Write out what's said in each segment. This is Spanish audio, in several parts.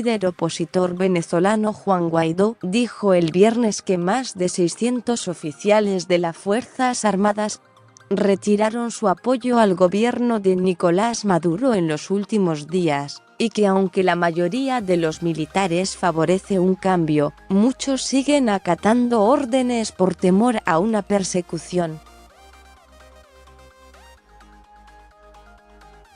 líder opositor venezolano Juan Guaidó dijo el viernes que más de 600 oficiales de las Fuerzas Armadas retiraron su apoyo al gobierno de Nicolás Maduro en los últimos días, y que aunque la mayoría de los militares favorece un cambio, muchos siguen acatando órdenes por temor a una persecución.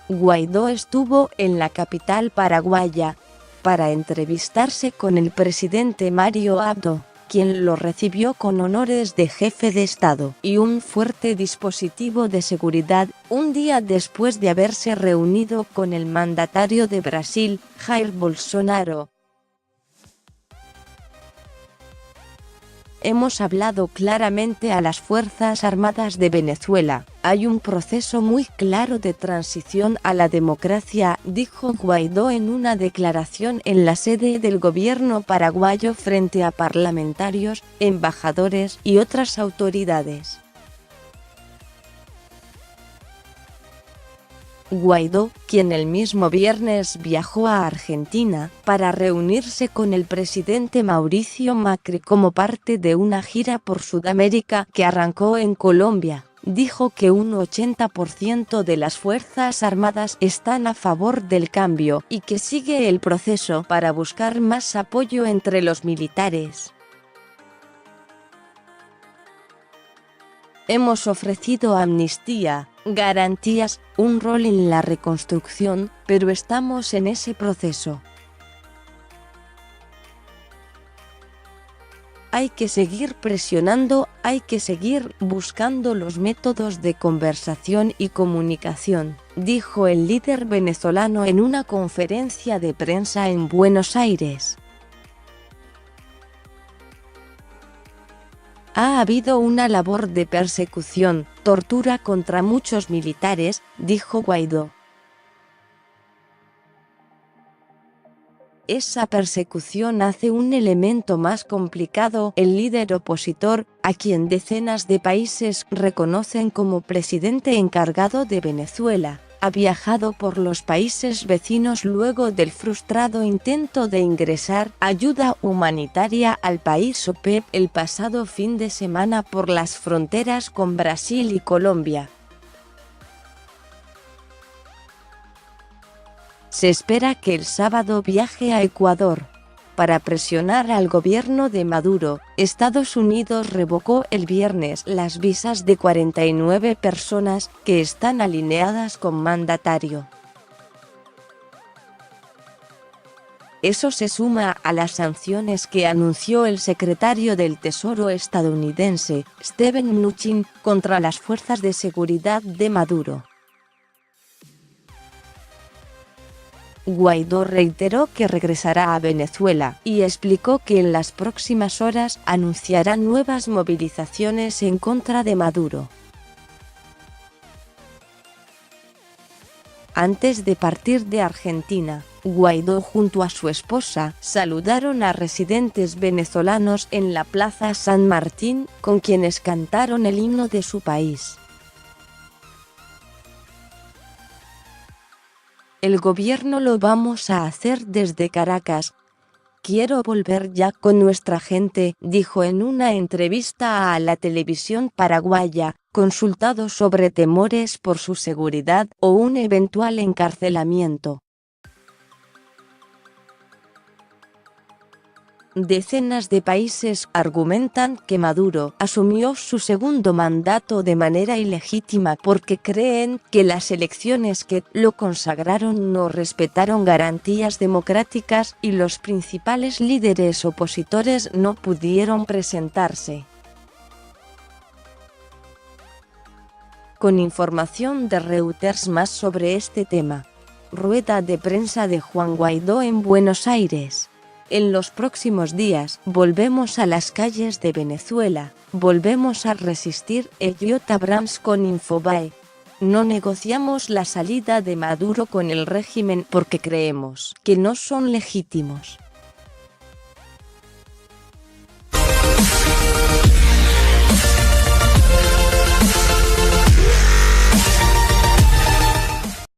Guaidó estuvo en la capital paraguaya para entrevistarse con el presidente Mario Abdo, quien lo recibió con honores de jefe de Estado y un fuerte dispositivo de seguridad, un día después de haberse reunido con el mandatario de Brasil, Jair Bolsonaro. Hemos hablado claramente a las Fuerzas Armadas de Venezuela. Hay un proceso muy claro de transición a la democracia, dijo Guaidó en una declaración en la sede del gobierno paraguayo frente a parlamentarios, embajadores y otras autoridades. Guaidó, quien el mismo viernes viajó a Argentina para reunirse con el presidente Mauricio Macri como parte de una gira por Sudamérica que arrancó en Colombia, dijo que un 80% de las Fuerzas Armadas están a favor del cambio y que sigue el proceso para buscar más apoyo entre los militares. Hemos ofrecido amnistía, garantías, un rol en la reconstrucción, pero estamos en ese proceso. Hay que seguir presionando, hay que seguir buscando los métodos de conversación y comunicación, dijo el líder venezolano en una conferencia de prensa en Buenos Aires. Ha habido una labor de persecución, tortura contra muchos militares, dijo Guaidó. Esa persecución hace un elemento más complicado. El líder opositor, a quien decenas de países reconocen como presidente encargado de Venezuela, ha viajado por los países vecinos luego del frustrado intento de ingresar ayuda humanitaria al país OPEP el pasado fin de semana por las fronteras con Brasil y Colombia. Se espera que el sábado viaje a Ecuador. Para presionar al gobierno de Maduro, Estados Unidos revocó el viernes las visas de 49 personas que están alineadas con mandatario. Eso se suma a las sanciones que anunció el secretario del Tesoro estadounidense, Steven Mnuchin, contra las fuerzas de seguridad de Maduro. Guaidó reiteró que regresará a Venezuela y explicó que en las próximas horas anunciará nuevas movilizaciones en contra de Maduro. Antes de partir de Argentina, Guaidó junto a su esposa saludaron a residentes venezolanos en la Plaza San Martín, con quienes cantaron el himno de su país. El gobierno lo vamos a hacer desde Caracas. Quiero volver ya con nuestra gente, dijo en una entrevista a la televisión paraguaya, consultado sobre temores por su seguridad o un eventual encarcelamiento. Decenas de países argumentan que Maduro asumió su segundo mandato de manera ilegítima porque creen que las elecciones que lo consagraron no respetaron garantías democráticas y los principales líderes opositores no pudieron presentarse. Con información de Reuters más sobre este tema. Rueda de prensa de Juan Guaidó en Buenos Aires. En los próximos días, volvemos a las calles de Venezuela, volvemos a resistir. Elliot Abrams con Infobae. No negociamos la salida de Maduro con el régimen porque creemos que no son legítimos.